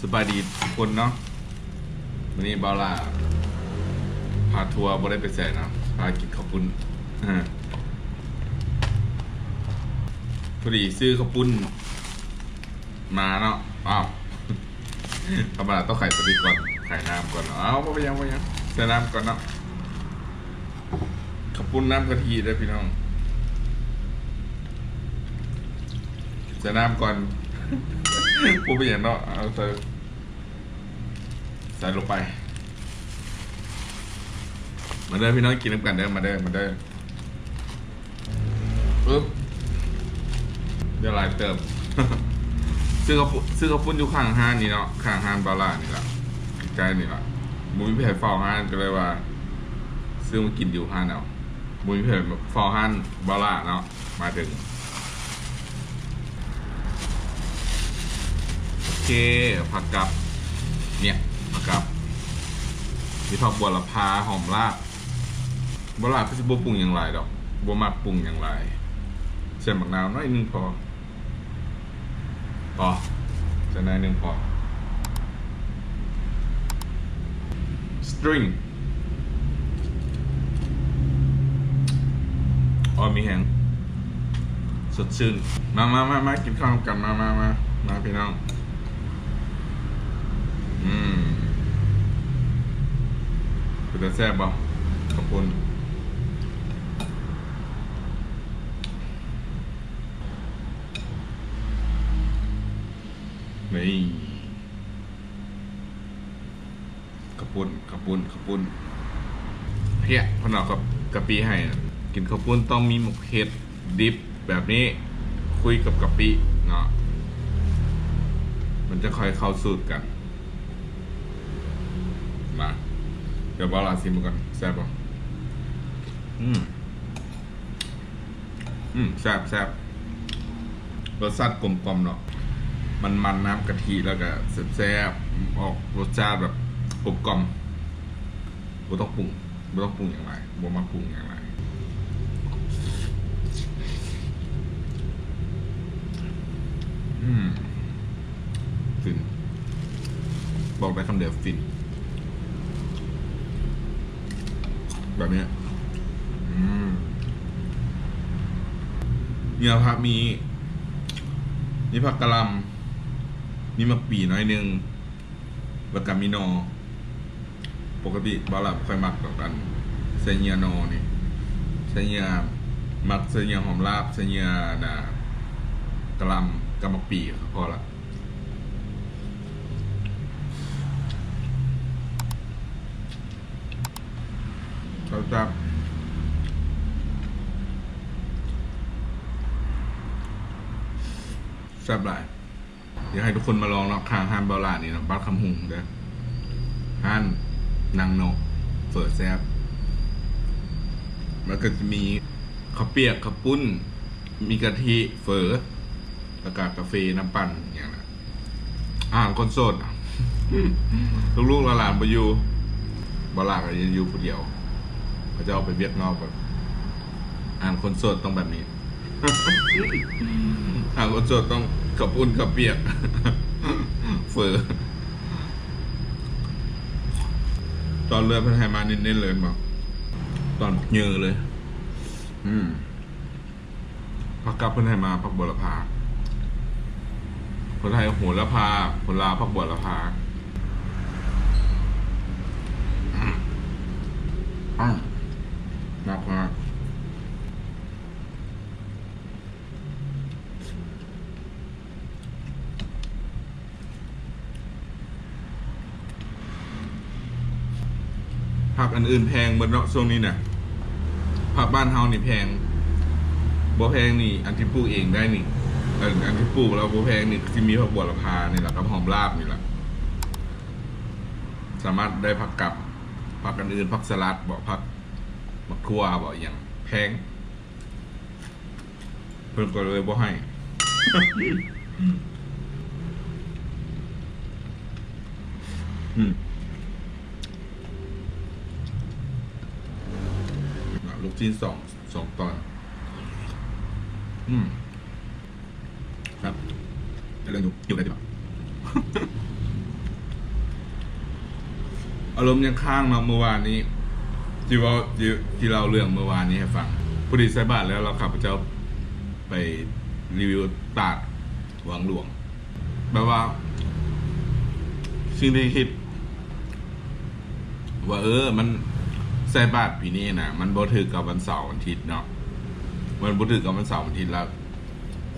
สบายดีทุกคนเนาะวันนี้บาร่าพาทัวร์บ่ได้ไปแสนะพากินข้าวปุ้นพอดีซื้อข้าวปุ้นมาเนาะอ้าวธรรมดาต้องไข่ตัวนี้ก่อนไข่น้ำก่อนเนาะเอาไปยังใส่น้ำก่อนเนาะข้าวปุ้นน้ำกะทิได้พี่น้องใส่น้ำก่อนพูดไปอย่างเนาะเอาใส่ลงไปมาเด้อพี่น้องกินน้ำกันเด้อมาเด้อปึ๊บเดี๋ยวลายเติม ซื้อข้าวปุ้นอยู่ข้างห้างนี่เนาะข้างห้างบาร่านี่แหละใกล้นี่แหละมุ้ยเพจฟอห้างก็เลยว่าซื้อมากินอยู่ห้างเอามุ้ยเพจฟอห้างบาร่าเนาะมาถึงโอเคผักกับเนี่ยผักกับมีผักบัวละพาหอมลาบบัวลาบก็จะบัวปรุงอย่างไรดอกบัวมักปรุงอย่างไรใส่มะนาวน้อยนึงพอจะนายหนึ่งพอ string มีแหงสดชื่นมากินข้าวกันมาพี่น้องเป็นแซ่บบ่ขอบคุณนี่ขอบคุณเพี้ยพนอกับกะปิให้กินข้าวปุ้นต้องมีหมกเห็ดดิบแบบนี้คุยกับกะปิเนาะมันจะค่อยเข้าสูตรกันมาเดี๋ยวบาลาซิมกันแซ่บป่ะแซ่บรสชาติกลมๆเนาะมันน้ำกะทิแล้วก็แซ่บออกรสชาติแบบกลมกล่อมบ่ต้องปรุงอย่างไรบ่มาปรุงอย่างไรฟินบอกได้คำเดียวฟินแบบนี้เนี่ยครับมีผักกะหล่ำมีมะปีน้อยนึงแล้วก็มีนอปกติบาลับค่อยมักกับกันใส่เนียนอนี่ใส่เนียมักใส่เนียหอมลาบใส่เนียกะหล่ำกับมะปีพอละเขาจะแซ่บหลายอยากให้ทุกคนมาลองเนาะข้างห้านบาลานี่เนาะบ้านคำหุงเด้อห้านนางนกเฝอแซ่บมันก็จะมีข้าวเปียกข้าวปุ้นมีกะทิเฝอแล้วก็กาแฟน้ำปั่นอย่างนั้นคนโสดลูกๆหลานๆไปอยู่บาลาก็ยังอยู่คนเดียวเขาจะเอาไปเวียดนอกแบบคนโสดต้องแบบนี้ คนโสดต้องกับอุ่นกับเปียก เฟอตอนเรือพันไทยมาเน้นๆเลยบอกตอนเยอะเลยพักกับพันไทยมาพักบัวละพาคนไทยโหระพาคนลาวพักบัวละพาหนักมากผักอันอื่นแพงบนเนาะช่วงนี้เนี่ยผักบ้านเฮานี่แพงบ่แพงนี่อันที่ปลูกเองได้นี่อันที่ปลูกแล้วบ่แพงนี่ที่มีผักบัวละพานี่แหละกับหอมลาบนี่แหละสามารถได้ผักกับผักอันอื่นผักสลัดบ่ผักมะขั่วบ่อย่างแพงเพิ่นก็เลยบ่ให้ลูกชิ้นสองตอนครับเรื่องอยู่ได้ดีกว่า อารมณ์ยังค้างเนาะเมื่อวานนี้ที่เราเรื่องเมื่อวานนี้ให้ฟังพอดีใส่บาตรแล้วเราขับพระเจ้าไปรีวิวตาดวังหลวงแบบว่าสิ่งที่คิดว่ามันใส่บาตรปีนี้นะมันบ่ถือกับวันเสาร์วันอาทิตย์เนาะมันบ่ถือกับวันเสาร์วันอาทิตย์แล้ว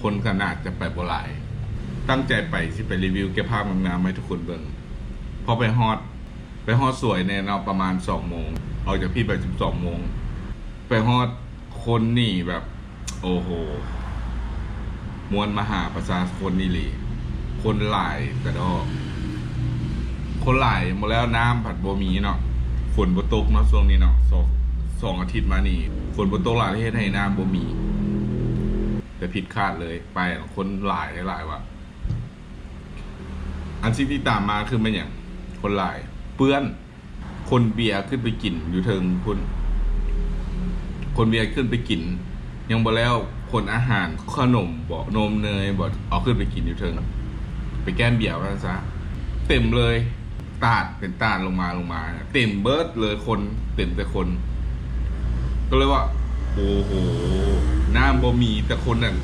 คนขนาดจะไปบ่หลายตั้งใจไปสิไปรีวิวเก็บภาพงามๆให้ทุกคนเบิ่งพอไปฮอดสวยในเนาะประมาณ2 โมงออกจากพี่ไป12 โมงไปฮอดคนนี่แบบโอ้โหมวลมหาประชาชนนี่หลีคนหลายกระดอกคนหลายหมดแล้วน้ำผัดบ่มีเนาะฝนบ่ตกเนาะช่วงนี้เนาะสองอาทิตย์มานี่ฝนบ่ตกหลายประเทศให้น้ำบ่มีแต่ผิดคาดเลยไปคนหลายว่ะอันที่ตามมาคือมันอย่างคนหลายเปื้อนคนเบียร์ขึ้นไปกินอยู่เทิงคนเบียร์ขึ้นไปกินยังบ่แล้วคนอาหารขนมบ่นมเนยบ่เอาขึ้นไปกินอยู่เทิงไปแก้มเบียร์ว่าซะเต็มเลยตาดเป็นตาดลงมาเต็มเบิร์ดเลยคนเต็มแต่คนก็เลยว่าโอ้โหน้ำบ่มีแต่คนนั่น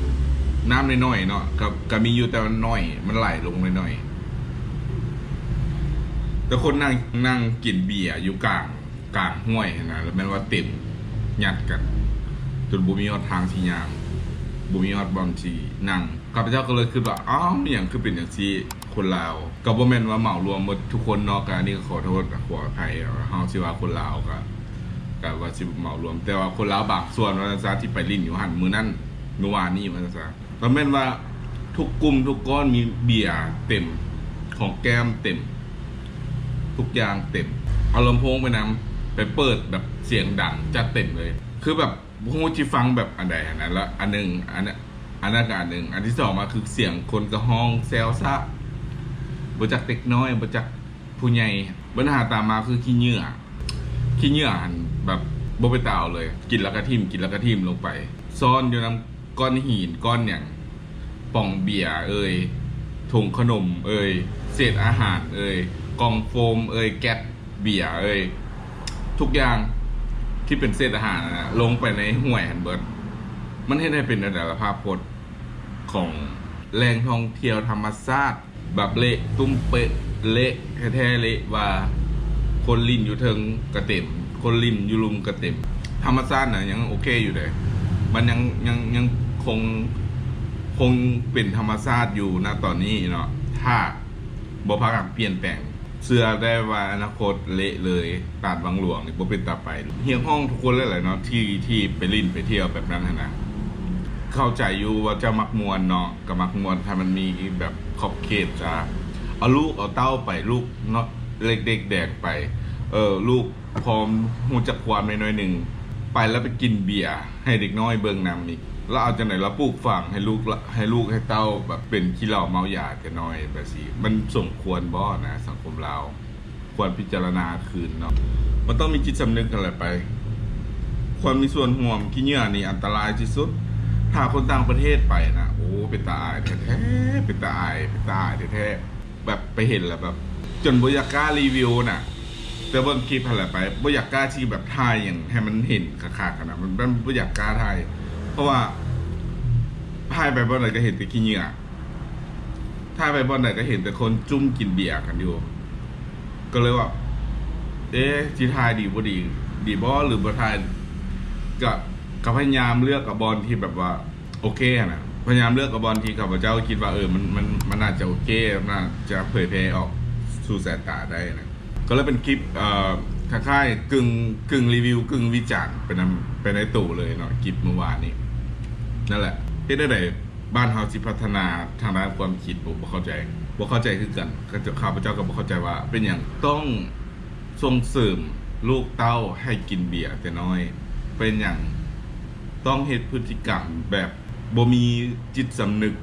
น้ำน้อยๆเนาะก็มีอยู่แต่มันน้อยมันไหลลงน้อยๆแต่คนนั่งกินเบียร์อยู่กลางห้วยนะแล้วแม้ว่าเต็มยัดกันจนบ่มีทางที่ย่างบ่มีบางที่นั่งข้าพเจ้าก็เลยคือว่าอ้าวมันอย่างคือเป็นอย่างที่คนลาวก็บ่แม่นว่าเหมารวมหมดทุกคนเนาะก็อันนี้ก็ขอโทษขออภัยเฮาสิว่าคนลาวก็ว่าสิเหมารวมแต่ว่าคนลาวบางส่วนว่าซะที่ไปลิ้นอยู่หั่นมื้อนั้นเมื่อวานนี้ว่าซะก็แม่นว่าทุกกลุ่มทุกก้อนมีเบียร์เต็มของแก้มเต็มทุกอย่างเต็มเอาลำโพงไปนำไปเปิดแบบเสียงดังจัดเต็มเลยคือแบบฮู้ที่ฟังแบบอันใดอันนั้นแล้วอันนึงอันนึงอันที่2มาคือเสียงคนกระห้องแซวซะบ่จักเด็กน้อยบ่จักผู้ใหญ่ปัญหาตามมาคือขี้เหงื่อหันแบบบ่ไปตาวเลยกินแล้วก็ทิ่มลงไปซ่อนอยู่นำก้อนหินก้อนหยังป่องเบียร์ถุงขนมเศษอาหารกล่องโฟมแก๊สเบียร์ทุกอย่างที่เป็นเศษอาหารนะลงไปในห้วยหันเบิร์ดมันให้ได้เป็นระดับภาพพจน์ของแหล่งท่องเที่ยวธรรมชาติแบบเละตุ้มเปะเละแท้ๆเละว่าคนลิ้นอยู่เทิงกระเต็มคนลิ้นอยู่ลุมกระเต็มธรรมชาติน่ะยังโอเคอยู่เลยมันยังคงเป็นธรรมชาติอยู่นะตอนนี้เนาะถ้าบ่พากันเปลี่ยนแปลงเชื่อได้ว่าอนาคตเละเลยตาดวังหลวงนี่บ่เป็นตาไปเฮียห้องทุกคนเลยแหละเนาะที่ไปลิ้นไปเที่ยวแบบนั้นนะเข้าใจอยู่ว่าจะมักมวนเนาะกับมักมวนถ้ามันมีแบบขอบเขตจ้าเอาลูกเอาเต้าไปลูกเนาะเล็กเด็กแดกไปลูกพร้อมหูจักความน้อยๆหนึ่งไปแล้วไปกินเบียร์ให้เด็กน้อยเบิ่งนำอีกแล้วเอาจากไหนเราปลูกฝังให้ลูกให้เต้าแบบเป็นขี้เหล้าเมายากันน้อยแบบสิมันสมควรบ่นะสังคมเราควรพิจารณาคืนเนาะมันต้องมีจิตสำนึกกันแหละไปควรมีส่วนห่วงขี้เหงื่อนี่อันตรายที่สุดถ้าคนต่างประเทศไปนะโอ้เป็นตาอายแท้ๆเป็นตาอายแท้ๆแบบไปเห็นแล้วแบบจนบ่อยากกล้ารีวิวน่ะแต่เบิ่งคลิปอะไรไปบ่อยากกล้าที่แบบถ่ายอย่างให้มันเห็นคักๆกันนะมันบ่อยากกล้าถ่ายเพราะว่าถ่ายไปบ่ไหนก็เห็นแต่ขี้เหงื่อถ่ายไปบ่ไหนก็เห็นแต่คนจุ่มกินเบียร์กันอยู่ก็เลยว่าสิถ่ายดีบ่ดีบ่หรือบ่ถ่ายก็พยายามเลือกกับบอลที่แบบว่าโอเคนะพยายามเลือกกับบอลที่ข้าพเจ้าคิดว่ามันน่าจะโอเคน่าจะเผยแพร่ออกสู่สายตาได้นะก็เลยเป็นคลิปคล้ายๆกึ่งรีวิวกึ่งวิจารณ์ไปในตู่เลยเนาะคลิปเมื่อวานนี้นั่นแหละที่ได้บ้านเฮาสิพัฒนาทางด้านความคิดบ่เข้าใจคือกันข้าพเจ้าก็บ่เข้าใจว่าเป็นอย่างต้องส่งเสริมลูกเต้าให้กินเบียร์แต่น้อยเป็นอย่างต้องเฮ็ดพฤติกรรมแบบบ่มีจิตสำนึก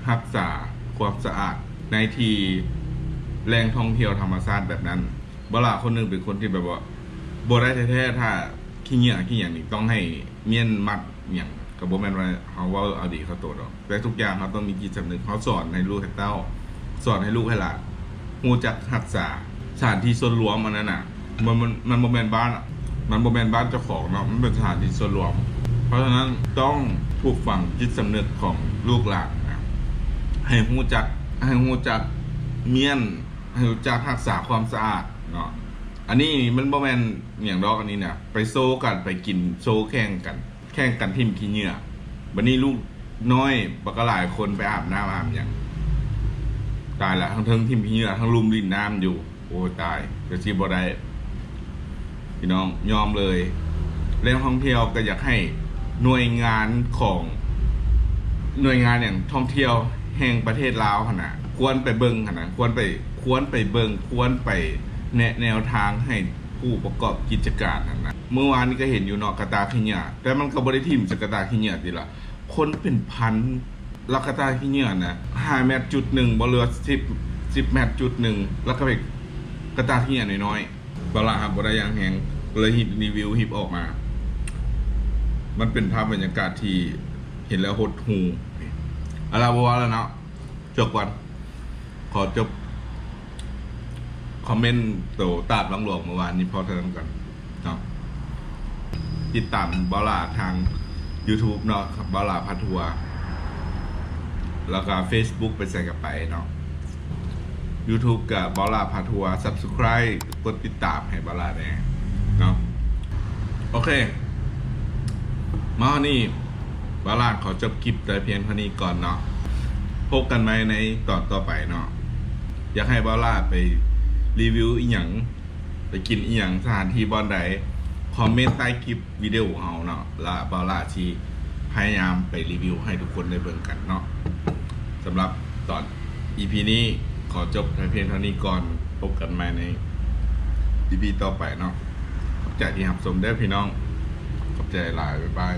รักษาความสะอาดในที่แหล่งท่องเที่ยวธรรมชาติแบบนั้นบ่ล่ะคนนึงเป็นคนที่แบบว่าบ่ได้แท้ๆถ้าขี้เหงื่อขี้หยังนี่ต้องให้เมียนมัดหยังก็บ่แม่นว่าเฮาเว้าเอาดีเขาโตดอกแต่ทุกอย่างเฮาต้องมีจิตสำนึกเฮาสอนให้ลูกให้เต้าสอนให้ลูกให้หลานรู้จักรักษาสถานที่ส่วนรวมอันนั้นน่ะ มันโมเมนต์บ้านอ่ะมันโมเมนต์บ้านเจ้าของเนาะมันเป็นสถานที่ส่วนรวมเพราะฉะนั้นต้องปลูกฝังจิตสำนึกของลูกหลานนะให้รู้จักเมียนให้รู้จักรักษาความสะอาดเนาะอันนี้มันโมเมนต์อย่างดอกอันนี้เนี่ยไปโซกันไปกินโซแข่งกันทิมขี้เหงื่อวันนี้ลูกน้อยบักหลายคนไปอาบน้ำอาบอย่างตายละทั้งทิมขี้เหงื่อทั้งลุมดินน้ำอยู่โอ้ตายจะชีบ่ได้พี่น้องยอมเลยเรื่องท่องเที่ยวก็อยากให้หน่วยงานอย่างท่องเที่ยวแห่งประเทศลาวขนาดควรไปเบิ่งขนาดควรไปเบิ่งควรไปแนวทางให้ผู้ประกอบกิจการนะเมื่อวานนี้ก็เห็นอยู่เนาะกระตาขี้เหงื่อแต่มันก็บ่ได้ทิ่มจากกระตาขี้เหงื่อติละคนเป็นพันแล้วกระตาขี้เหงื่อนะ5 เมตรจุดหนึ่งบ่เหลือ10 เมตรจุดหนึ่งแล้วก็ไปกระตาขี้เหงื่อน้อยๆบ่ละครับบ่ได้อย่างแฮงเลยฮิปรีวิวฮิปออกมามันเป็นภาพบรรยากาศที่เห็นแล้วหดหูอะไรบ่ว่าแล้วเนาะจบก่อนขอจบคอมเมนต์โตตาบหลวงเมื่อวานนี้พอเท่านั้นกันเนาะติดตามบอลาทาง YouTube เนาะบอลาพาทัวร์แล้วก็ Facebook ไปใส่กับไปเนาะ YouTube กับบอลาพาทัวร์ Subscribe กดติดตามให้บอลาแน่เนาะโอเคมานี่บอลาขอจบคลิปแต่เพียงเท่านี้ก่อนเนาะพบกันใหม่ในตอนต่อไปเนาะอยากให้บอลาไปรีวิวอีหยังไปกินอีหยังสถานที่บอนใดคอมเมนต์ใต้คลิปวิดีโอของเราเนาะและบอลาที่พยายามไปรีวิวให้ทุกคนได้เบิ่งกันเนาะสำหรับตอน EP นี้ขอจบเพียงเท่านี้ก่อนพบกันใหม่ใน EP ต่อไปเนาะขอบใจที่รับชมได้พี่น้องขอบใจหลายบ๊ายบาย